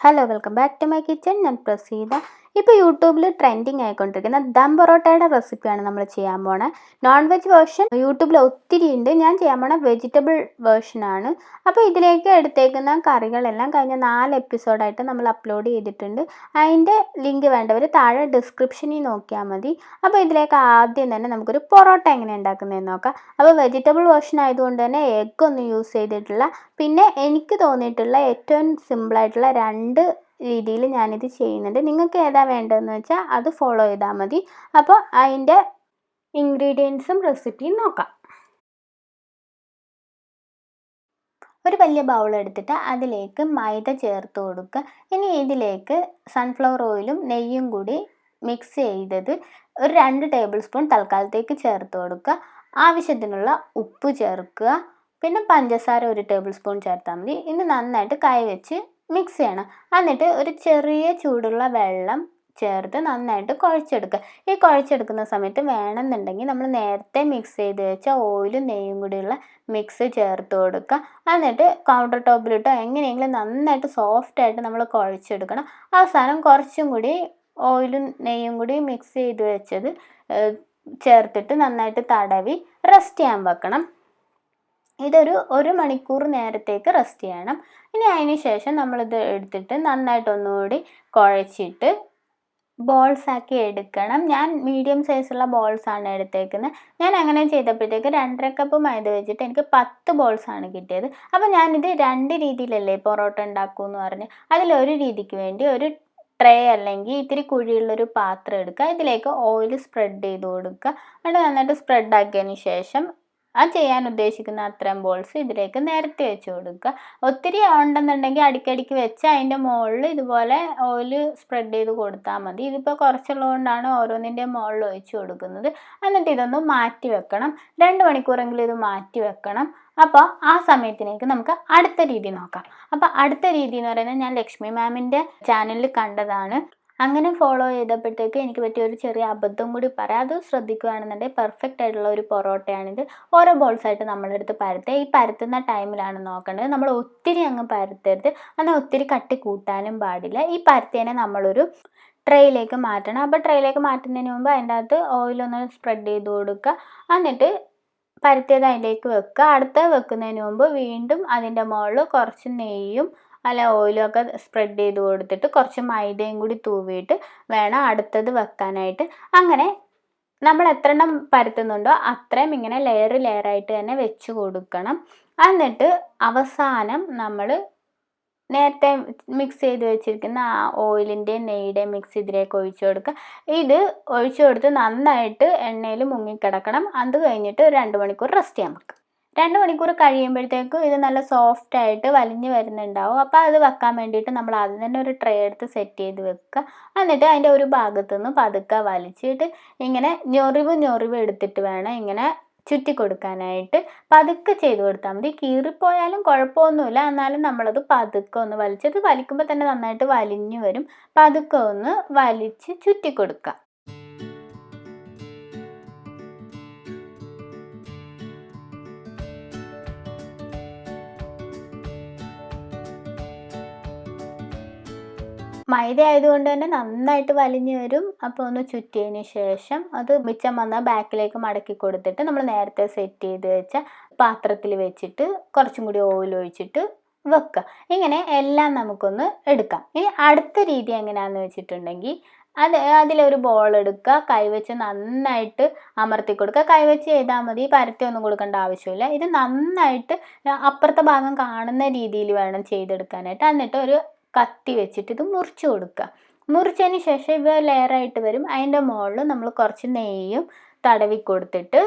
Hello welcome back to my kitchen. ഞാൻ പ്രസീത. ഇപ്പോൾ യൂട്യൂബിൽ ട്രെൻഡിങ് ആയിക്കൊണ്ടിരിക്കുന്ന ദം പൊറോട്ടയുടെ റെസിപ്പിയാണ് നമ്മൾ ചെയ്യാൻ പോണേ. നോൺ വെജ് വേർഷൻ യൂട്യൂബിൽ ഒത്തിരി ഉണ്ട്. ഞാൻ ചെയ്യാൻ പോണ വെജിറ്റബിൾ വേർഷനാണ്. അപ്പോൾ ഇതിലേക്ക് എടുത്തേക്കുന്ന കറികളെല്ലാം കഴിഞ്ഞ 4 എപ്പിസോഡായിട്ട് നമ്മൾ അപ്ലോഡ് ചെയ്തിട്ടുണ്ട്. അതിൻ്റെ ലിങ്ക് വേണ്ടവർ താഴെ ഡിസ്ക്രിപ്ഷനിൽ നോക്കിയാൽ മതി. അപ്പോൾ ഇതിലേക്ക് ആദ്യം തന്നെ നമുക്കൊരു പൊറോട്ട എങ്ങനെ ഉണ്ടാക്കുന്നതെന്ന് നോക്കാം. അപ്പോൾ വെജിറ്റബിൾ വേർഷൻ ആയതുകൊണ്ട് തന്നെ എഗ്ഗ് ഒന്നും യൂസ് ചെയ്തിട്ടില്ല. പിന്നെ എനിക്ക് തോന്നിയിട്ടുള്ള ഏറ്റവും സിമ്പിളായിട്ടുള്ള 2 രീതിയിൽ ഞാനിത് ചെയ്യുന്നുണ്ട്. നിങ്ങൾക്ക് ഏതാ വേണ്ടതെന്ന് വെച്ചാൽ അത് ഫോളോ ചെയ്താൽ മതി. അപ്പോൾ അതിൻ്റെ ഇൻഗ്രീഡിയൻസും റെസിപ്പിയും നോക്കാം. ഒരു വലിയ ബൗൾ എടുത്തിട്ട് അതിലേക്ക് മൈദ ചേർത്ത് കൊടുക്കുക. ഇനി ഇതിലേക്ക് സൺഫ്ലവർ ഓയിലും നെയ്യും കൂടി മിക്സ് ചെയ്തത് ഒരു 2 ടേബിൾ സ്പൂൺ തൽക്കാലത്തേക്ക് ചേർത്ത് കൊടുക്കുക. ആവശ്യത്തിനുള്ള ഉപ്പ് ചേർക്കുക. പിന്നെ പഞ്ചസാര 1 ടേബിൾ സ്പൂൺ ചേർത്താൽ മതി. ഇനി നന്നായിട്ട് കൈ വെച്ച് മിക്സ് ചെയ്യണം. എന്നിട്ട് ഒരു ചെറിയ ചൂടുള്ള വെള്ളം ചേർത്ത് നന്നായിട്ട് കുഴച്ചെടുക്കുക. ഈ കുഴച്ചെടുക്കുന്ന സമയത്ത് വേണമെന്നുണ്ടെങ്കിൽ നമ്മൾ നേരത്തെ മിക്സ് ചെയ്ത് വെച്ച ഓയിലും നെയ്യും കൂടിയുള്ള മിക്സ് ചേർത്ത് കൊടുക്കുക. എന്നിട്ട് കൗണ്ടർ ടോപ്പിലിട്ടോ എങ്ങനെയെങ്കിലും നന്നായിട്ട് സോഫ്റ്റായിട്ട് നമ്മൾ കുഴച്ചെടുക്കണം. അവസാനം കുറച്ചും കൂടി ഓയിലും നെയ്യും കൂടി മിക്സ് ചെയ്ത് വെച്ചത് ചേർത്തിട്ട് നന്നായിട്ട് തടവി റെസ്റ്റ് ചെയ്യാൻ വെക്കണം. ഇതൊരു 1 മണിക്കൂർ നേരത്തേക്ക് റെസ്റ്റ് ചെയ്യണം. ഇനി അതിന് ശേഷം നമ്മളിത് എടുത്തിട്ട് നന്നായിട്ടൊന്നുകൂടി കുഴച്ചിട്ട് ബോൾസാക്കി എടുക്കണം. ഞാൻ മീഡിയം സൈസുള്ള ബോൾസാണ് എടുത്തേക്കുന്നത്. ഞാൻ അങ്ങനെ ചെയ്തപ്പോഴത്തേക്ക് 2.5 കപ്പ് മൈദ വെച്ചിട്ട് എനിക്ക് 10 ബോൾസാണ് കിട്ടിയത്. അപ്പോൾ ഞാനിത് 2 രീതിയിലല്ലേ പൊറോട്ട ഉണ്ടാക്കുമെന്ന് പറഞ്ഞ് അതിലൊരു രീതിക്ക് വേണ്ടി ഒരു ട്രേ അല്ലെങ്കിൽ ഇത്തിരി കുഴിയുള്ളൊരു പാത്രം എടുക്കുക. ഇതിലേക്ക് ഓയിൽ സ്പ്രെഡ് ചെയ്ത് കൊടുക്കുക. എന്നിട്ട് നന്നായിട്ട് സ്പ്രെഡ് ആക്കിയതിന് ശേഷം ആ ചെയ്യാൻ ഉദ്ദേശിക്കുന്ന അത്രയും ബോൾസ് ഇതിലേക്ക് നിരത്തി വെച്ച് കൊടുക്കുക. ഒത്തിരി ഉണ്ടെന്നുണ്ടെങ്കിൽ അടിക്കടിക്ക് വെച്ച് അതിൻ്റെ മുകളിൽ ഇതുപോലെ ഓയിൽ സ്പ്രെഡ് ചെയ്ത് കൊടുത്താൽ മതി. ഇതിപ്പോൾ കുറച്ചുള്ളതുകൊണ്ടാണ് ഓരോന്നിൻ്റെ മുകളിൽ ഒഴിച്ച് കൊടുക്കുന്നത്. എന്നിട്ട് ഇതൊന്ന് മാറ്റി വെക്കണം. 2 മണിക്കൂറെങ്കിലും ഇത് മാറ്റി വെക്കണം. അപ്പോൾ ആ സമയത്തിലേക്ക് നമുക്ക് അടുത്ത രീതി നോക്കാം. അപ്പോൾ അടുത്ത രീതി എന്ന് പറയുന്നത് ഞാൻ ലക്ഷ്മി മാമിൻ്റെ ചാനലിൽ കണ്ടതാണ്. അങ്ങനെ ഫോളോ ചെയ്തപ്പോഴത്തേക്ക് എനിക്ക് പറ്റിയ ഒരു ചെറിയ അബദ്ധം കൂടി പറയാം. അത് ശ്രദ്ധിക്കുകയാണെന്നുണ്ടെങ്കിൽ പെർഫെക്റ്റ് ആയിട്ടുള്ള ഒരു പൊറോട്ടയാണിത്. ഓരോ ബോൾസായിട്ട് നമ്മളെടുത്ത് പരത്തുക. ഈ പരത്തുന്ന ടൈമിലാണ് നോക്കേണ്ടത്. നമ്മൾ ഒത്തിരി അങ്ങ് പരത്തരുത്, എന്നാൽ ഒത്തിരി കട്ടി കൂട്ടാനും പാടില്ല. ഈ പരത്തിയതിനെ നമ്മളൊരു ട്രേയിലേക്ക് മാറ്റണം. അപ്പോൾ ട്രേയിലേക്ക് മാറ്റുന്നതിന് മുമ്പ് അതിൻ്റെ അകത്ത് ഓയിലൊന്ന് സ്പ്രെഡ് ചെയ്ത് കൊടുക്കുക. എന്നിട്ട് പരത്തിയത് അതിലേക്ക് വെക്കുക. അടുത്ത വെക്കുന്നതിന് മുമ്പ് വീണ്ടും അതിൻ്റെ മുകളിൽ കുറച്ച് നെയ്യും അല്ല ഓയിലും ഒക്കെ സ്പ്രെഡ് ചെയ്ത് കൊടുത്തിട്ട് കുറച്ച് മൈദയും കൂടി തൂവിയിട്ട് വേണം അടുത്തത് വെക്കാനായിട്ട്. അങ്ങനെ നമ്മൾ എത്ര എണ്ണം പരത്തുന്നുണ്ടോ അത്രയും ഇങ്ങനെ ലെയറായിട്ട് തന്നെ വെച്ച് കൊടുക്കണം. എന്നിട്ട് അവസാനം നമ്മൾ നേരത്തെ മിക്സ് ചെയ്ത് വെച്ചിരിക്കുന്ന ആ ഓയിലിൻ്റെയും നെയ്യുടെയും മിക്സ് ഇതിലേക്ക് ഒഴിച്ചു കൊടുക്കുക. ഇത് ഒഴിച്ചു കൊടുത്ത് നന്നായിട്ട് എണ്ണയിൽ മുങ്ങിക്കിടക്കണം. അത് കഴിഞ്ഞിട്ട് 2 മണിക്കൂർ റെസ്റ്റ് ചെയ്യാൻ വെക്കുക. 2 മണിക്കൂർ കഴിയുമ്പോഴത്തേക്കും ഇത് നല്ല സോഫ്റ്റായിട്ട് വലിഞ്ഞ് വരുന്നുണ്ടാവും. അപ്പോൾ അത് വെക്കാൻ വേണ്ടിയിട്ട് നമ്മൾ ആദ്യം തന്നെ ഒരു ട്രേ എടുത്ത് സെറ്റ് ചെയ്ത് വെക്കുക. എന്നിട്ട് അതിൻ്റെ ഒരു ഭാഗത്തു നിന്ന് പതുക്കെ വലിച്ചിട്ട് ഇങ്ങനെ ഞൊറിവ് എടുത്തിട്ട് വേണം ഇങ്ങനെ ചുറ്റി കൊടുക്കാനായിട്ട്. പതുക്കെ ചെയ്ത് കൊടുത്താൽ മതി. കീറിപ്പോയാലും കുഴപ്പമൊന്നുമില്ല. എന്നാലും നമ്മളത് പതുക്കെ ഒന്ന് വലിച്ചത് വലിക്കുമ്പോൾ തന്നെ നന്നായിട്ട് വലിഞ്ഞു വരും. പതുക്കെ ഒന്ന് വലിച്ച് ചുറ്റി കൊടുക്കുക. മൈദ ആയതുകൊണ്ട് തന്നെ നന്നായിട്ട് വലിഞ്ഞു വരും. അപ്പോൾ ഒന്ന് ചുറ്റിയതിന് ശേഷം അത് മിച്ചം വന്നാൽ ബാക്കിലേക്ക് മടക്കി കൊടുത്തിട്ട് നമ്മൾ നേരത്തെ സെറ്റ് ചെയ്ത് വെച്ച പാത്രത്തിൽ വെച്ചിട്ട് കുറച്ചും കൂടി ഓയിൽ ഒഴിച്ചിട്ട് വെക്കുക. ഇങ്ങനെ എല്ലാം നമുക്കൊന്ന് എടുക്കാം. ഇനി അടുത്ത രീതി എങ്ങനെയാണെന്ന് വെച്ചിട്ടുണ്ടെങ്കിൽ അതിലൊരു ബോൾ എടുക്കുക. കൈവച്ച് നന്നായിട്ട് അമർത്തി കൊടുക്കുക. കൈവച്ച് ചെയ്താൽ മതി, പരത്തിയൊന്നും കൊടുക്കേണ്ട ആവശ്യമില്ല. ഇത് നന്നായിട്ട് അപ്പുറത്തെ ഭാഗം കാണുന്ന രീതിയിൽ വേണം ചെയ്തെടുക്കാനായിട്ട്. എന്നിട്ട് ഒരു കത്തി വെച്ചിട്ട് ഇത് മുറിച്ച് കൊടുക്കുക. മുറിച്ചതിന് ശേഷം ഇവ ലെയറായിട്ട് വരും. അതിൻ്റെ മുകളിൽ നമ്മൾ കുറച്ച് നെയ്യും തടവി കൊടുത്തിട്ട്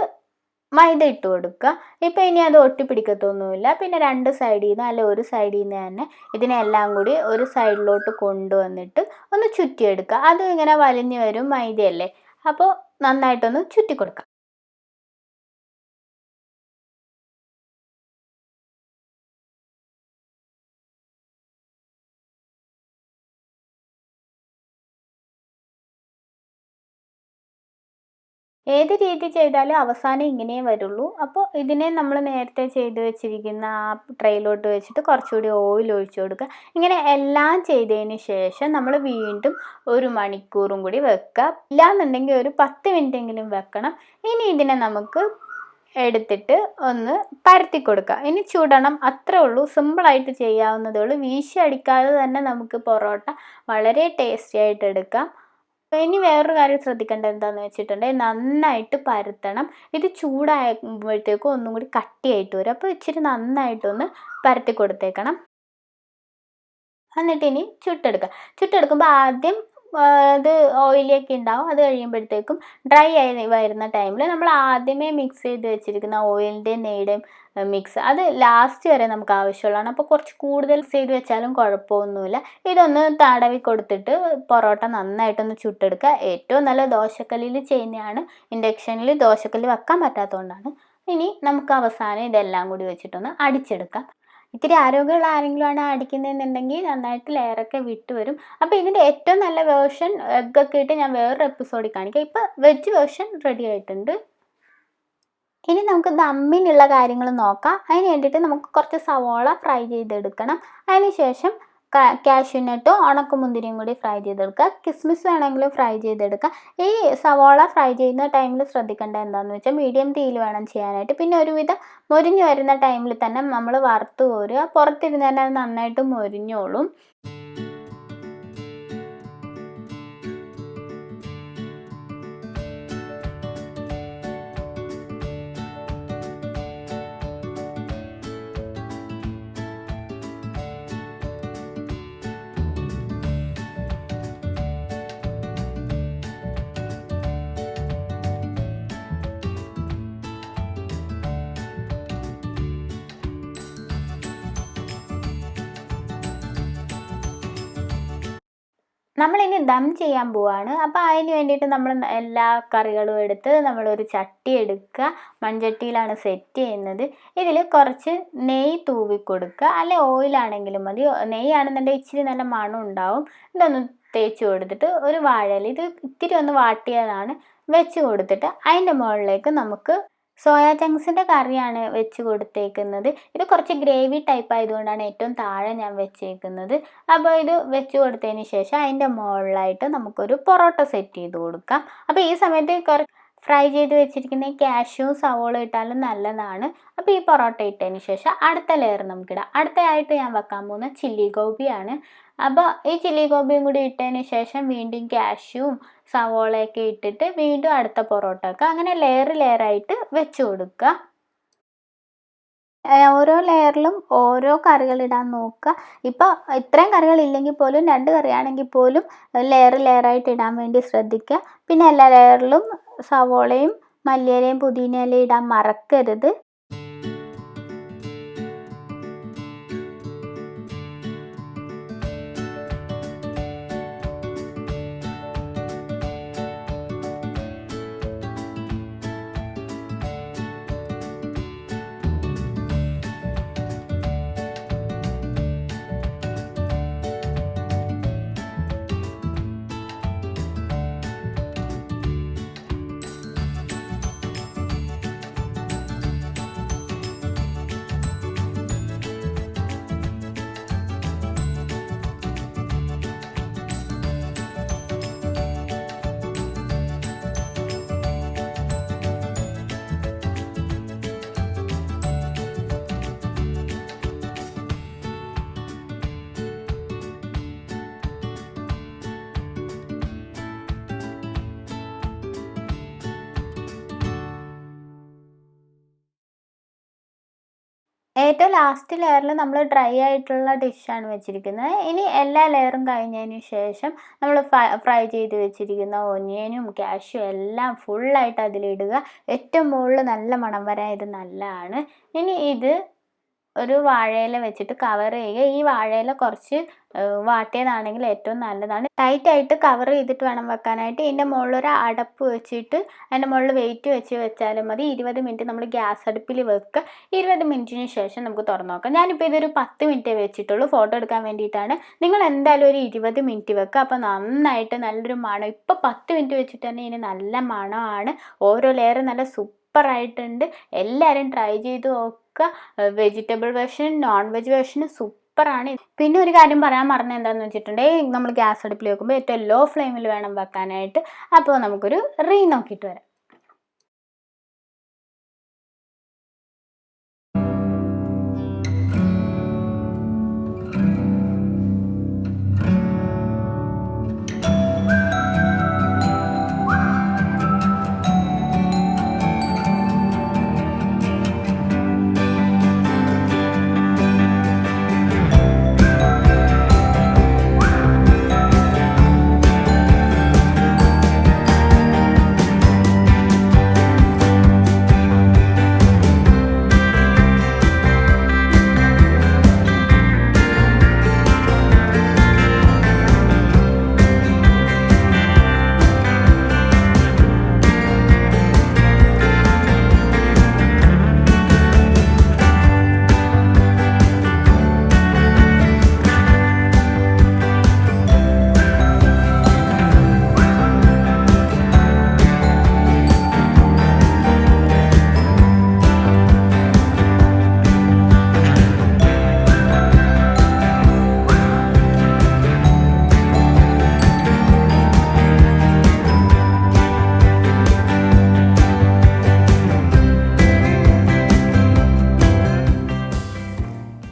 മൈദ ഇട്ട് കൊടുക്കുക. ഇപ്പം ഇനി അത് ഒട്ടിപ്പിടിക്കത്തൊന്നുമില്ല. പിന്നെ 2 സൈഡിൽ നിന്ന് അല്ല ഒരു സൈഡിൽ നിന്ന് തന്നെ ഇതിനെല്ലാം കൂടി ഒരു സൈഡിലോട്ട് കൊണ്ടുവന്നിട്ട് ഒന്ന് ചുറ്റിയെടുക്കുക. അതും ഇങ്ങനെ വലിഞ്ഞു വരും, മൈദയല്ലേ. അപ്പോൾ നന്നായിട്ടൊന്ന് ചുറ്റി കൊടുക്കുക. ഏത് രീതി ചെയ്താലും അവസാനം ഇങ്ങനെയേ വരുള്ളൂ. അപ്പോൾ ഇതിനെ നമ്മൾ നേരത്തെ ചെയ്ത് വെച്ചിരിക്കുന്ന ആ ട്രേയിലോട്ട് വെച്ചിട്ട് കുറച്ചുകൂടി ഓയിൽ ഒഴിച്ചു കൊടുക്കുക. ഇങ്ങനെ എല്ലാം ചെയ്തതിന് ശേഷം നമ്മൾ വീണ്ടും 1 മണിക്കൂറും കൂടി വെക്കുക. ഇല്ലാന്നുണ്ടെങ്കിൽ ഒരു 10 മിനിറ്റെങ്കിലും വെക്കണം. ഇനി ഇതിനെ നമുക്ക് എടുത്തിട്ട് ഒന്ന് പരത്തി കൊടുക്കുക. ഇനി ചുടണം, അത്രേ ഉള്ളൂ. സിമ്പിളായിട്ട് ചെയ്യാവുന്നതേ ഉള്ളൂ. വീശി അടിക്കാതെ തന്നെ നമുക്ക് പൊറോട്ട വളരെ ടേസ്റ്റി ആയിട്ട് എടുക്കാം. ഇനി വേറൊരു കാര്യം ശ്രദ്ധിക്കേണ്ടത് എന്താണെന്ന് വെച്ചിട്ടുണ്ടെങ്കിൽ നന്നായിട്ട് പരത്തണം. ഇത് ചൂടാകുമ്പോഴത്തേക്കും ഒന്നും കൂടി കട്ടിയായിട്ട് വരും. അപ്പോൾ ഇച്ചിരി നന്നായിട്ടൊന്ന് പരത്തി കൊടുത്തേക്കണം. എന്നിട്ട് ഇനി ചുട്ടെടുക്കുമ്പോൾ ആദ്യം അത് ഓയിലൊക്കെ ഉണ്ടാവും. അത് കഴിയുമ്പോഴത്തേക്കും ഡ്രൈ ആയി വരുന്ന ടൈമിൽ നമ്മൾ ആദ്യമേ മിക്സ് ചെയ്ത് വെച്ചിരിക്കുന്ന ഓയിലിൻ്റെയും നെയ്യുടെയും മിക്സ് അത് ലാസ്റ്റ് വരെ നമുക്ക് ആവശ്യമുള്ളതാണ്. അപ്പോൾ കുറച്ച് കൂടുതൽ ചെയ്ത് വെച്ചാലും കുഴപ്പമൊന്നുമില്ല. ഇതൊന്ന് തടവി കൊടുത്തിട്ട് പൊറോട്ട നന്നായിട്ടൊന്ന് ചുട്ടെടുക്കുക. ഏറ്റവും നല്ല ദോശക്കല്ലിൽ ചെയ്യുന്നതാണ്. ഇൻഡക്ഷനിൽ ദോശക്കല്ല് വെക്കാൻ പറ്റാത്തതുകൊണ്ടാണ്. ഇനി നമുക്ക് അവസാനം ഇതെല്ലാം കൂടി വെച്ചിട്ടൊന്ന് അടിച്ചെടുക്കാം. ഇത്തിരി ആരോഗ്യമുള്ള ആരെങ്കിലും ആണ് അടിക്കുന്നതെന്നുണ്ടെങ്കിൽ നന്നായിട്ട് ലെയറൊക്കെ വിട്ട് വരും. അപ്പോൾ ഇതിൻ്റെ ഏറ്റവും നല്ല വേർഷൻ എഗ്ഗൊക്കെ ഇട്ട് ഞാൻ വേറൊരു എപ്പിസോഡിൽ കാണിക്കാം. ഇപ്പോൾ വെജ് വേർഷൻ റെഡി ആയിട്ടുണ്ട്. ഇനി നമുക്ക് ദമ്മിനുള്ള കാര്യങ്ങൾ നോക്കാം. അതിന് വേണ്ടിയിട്ട് നമുക്ക് കുറച്ച് സവോള ഫ്രൈ ചെയ്തെടുക്കണം. അതിന് ശേഷം കാഷ്യൂ നട്ടും ഉണക്കമുന്തിരിയും കൂടി ഫ്രൈ ചെയ്തെടുക്കുക. കിസ്മിസ് വേണമെങ്കിലും ഫ്രൈ ചെയ്തെടുക്കുക. ഈ സവോള ഫ്രൈ ചെയ്യുന്ന ടൈമിൽ ശ്രദ്ധിക്കേണ്ടത് എന്താണെന്ന് വെച്ചാൽ മീഡിയം തീയിൽ വേണം ചെയ്യാനായിട്ട്. പിന്നെ ഒരുവിധം മൊരിഞ്ഞ് വരുന്ന ടൈമിൽ തന്നെ നമ്മൾ വറുത്ത് കോരുക. പുറത്തിരുന്ന് തന്നെ അത് നന്നായിട്ട് മൊരിഞ്ഞോളും. നമ്മളിനി ദം ചെയ്യാൻ പോവാണ്. അപ്പോൾ അതിന് വേണ്ടിയിട്ട് നമ്മൾ എല്ലാ കറികളും എടുത്ത് നമ്മളൊരു ചട്ടി എടുക്കുക. മൺചട്ടിയിലാണ് സെറ്റ് ചെയ്യുന്നത്. ഇതിൽ കുറച്ച് നെയ്യ് തൂവി കൊടുക്കുക. അല്ലെ ഓയിലാണെങ്കിലും മതി. നെയ്യാണെന്നുണ്ടെങ്കിൽ ഇച്ചിരി നല്ല മണം ഉണ്ടാവും. ഇതൊന്ന് തേച്ച് കൊടുത്തിട്ട് ഒരു വാഴയില, ഇത് ഇത്തിരി ഒന്ന് വാട്ടിയതാണ്, വെച്ച് കൊടുത്തിട്ട് അതിൻ്റെ മുകളിലേക്ക് നമുക്ക് സോയാ ചങ്ക്സിൻ്റെ കറിയാണ് വെച്ച് കൊടുത്തേക്കുന്നത്. ഇത് കുറച്ച് ഗ്രേവി ടൈപ്പ് ആയതുകൊണ്ടാണ് ഏറ്റവും താഴെ ഞാൻ വെച്ചേക്കുന്നത്. അപ്പോൾ ഇത് വെച്ച് കൊടുത്തതിന് ശേഷം അതിൻ്റെ മുകളിലായിട്ട് നമുക്കൊരു പൊറോട്ട സെറ്റ് ചെയ്ത് കൊടുക്കാം. അപ്പോൾ ഈ സമയത്ത് ഫ്രൈ ചെയ്ത് വെച്ചിരിക്കുന്ന ഈ കാഷ്യൂ സവോള ഇട്ടാലും നല്ലതാണ്. അപ്പോൾ ഈ പൊറോട്ട ഇട്ടതിന് ശേഷം അടുത്ത ലെയർ നമുക്കിടാം. അടുത്തതായിട്ട് ഞാൻ വെക്കാൻ പോകുന്ന ചില്ലി ഗോപിയാണ്. അപ്പോൾ ഈ ചില്ലി ഗോപിയും കൂടി ഇട്ടതിന് ശേഷം വീണ്ടും കാഷ്യൂവും സവോളയൊക്കെ ഇട്ടിട്ട് വീണ്ടും അടുത്ത പൊറോട്ട വെക്കുക. അങ്ങനെ ലെയറായിട്ട് വെച്ച് കൊടുക്കുക. ഓരോ ലെയറിലും ഓരോ കറികളിടാൻ നോക്കുക. ഇപ്പോൾ ഇത്രയും കറികളില്ലെങ്കിൽ പോലും 2 കറിയാണെങ്കിൽ പോലും ലെയറായിട്ട് ഇടാൻ വേണ്ടി ശ്രദ്ധിക്കുക. പിന്നെ എല്ലാ ലെയറിലും സവോളയും മല്ലിയിലയും പുതിനയിലയും ഇടാൻ മറക്കരുത്. ഏറ്റവും ലാസ്റ്റ് ലെയറിൽ നമ്മൾ ഡ്രൈ ആയിട്ടുള്ള ഡിഷാണ് വെച്ചിരിക്കുന്നത്. ഇനി എല്ലാ ലെയറും കഴിഞ്ഞതിന് ശേഷം നമ്മൾ ഫ്രൈ ചെയ്ത് വെച്ചിരിക്കുന്ന ഒനിയനും കാഷ്യൂ എല്ലാം ഫുള്ളായിട്ട് അതിലിടുക. ഏറ്റവും മുകളിൽ നല്ല മണം വരാൻ ഇത് നല്ലതാണ്. ഇനി ഇത് ഒരു വാഴയില വെച്ചിട്ട് കവർ ചെയ്യുക. ഈ വാഴയില കുറച്ച് വാട്ടിയതാണെങ്കിൽ ഏറ്റവും നല്ലതാണ്. ടൈറ്റായിട്ട് കവർ ചെയ്തിട്ട് വേണം വെക്കാനായിട്ട്. ഇതിൻ്റെ മുകളിലൊരു അടപ്പ് വെച്ചിട്ട് അതിൻ്റെ മുകളിൽ വെയിറ്റ് വെച്ചാലും മതി. 20 മിനിറ്റ് നമ്മൾ ഗ്യാസ് അടുപ്പിൽ വെക്കുക. 20 മിനിറ്റിന് ശേഷം നമുക്ക് തുറന്ന് നോക്കാം. ഞാനിപ്പോൾ ഇതൊരു 10 മിനിറ്റേ വെച്ചിട്ടുള്ളൂ, ഫോട്ടോ എടുക്കാൻ വേണ്ടിയിട്ടാണ്. നിങ്ങൾ എന്തായാലും ഒരു 20 മിനിറ്റ് വെക്കുക. അപ്പോൾ നന്നായിട്ട് നല്ലൊരു മണം. ഇപ്പോൾ 10 മിനിറ്റ് വെച്ചിട്ട് തന്നെ ഇതിന് നല്ല മണമാണ്. ഓരോ ലെയർ നല്ല സൂപ്പറായിട്ടുണ്ട്. എല്ലാവരും ട്രൈ ചെയ്ത് നോക്കുക. Vegetable version, non veg version സൂപ്പറാണ്. പിന്നെ ഒരു കാര്യം പറയാൻ പറഞ്ഞത് എന്താണെന്ന് വെച്ചിട്ടുണ്ടെങ്കിൽ, നമ്മൾ ഗ്യാസ് അടുപ്പിൽ വെക്കുമ്പോൾ ഏറ്റവും ലോ ഫ്ലെയിമിൽ വേണം വെക്കാനായിട്ട്. അപ്പോൾ നമുക്കൊരു നോക്കിയിട്ട് വരാം.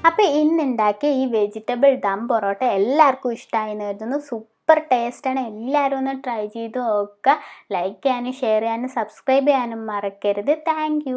അപ്പോൾ ഇന്നുണ്ടാക്കിയ ഈ വെജിറ്റബിൾ ദം പൊറോട്ട എല്ലാവർക്കും ഇഷ്ടമായി എന്ന് കരുതുന്നു. സൂപ്പർ ടേസ്റ്റാണ്. എല്ലാവരും ഒന്ന് ട്രൈ ചെയ്ത് നോക്കുക. ലൈക്ക് ചെയ്യാനും ഷെയർ ചെയ്യാനും സബ്സ്ക്രൈബ് ചെയ്യാനും മറക്കരുത്. താങ്ക്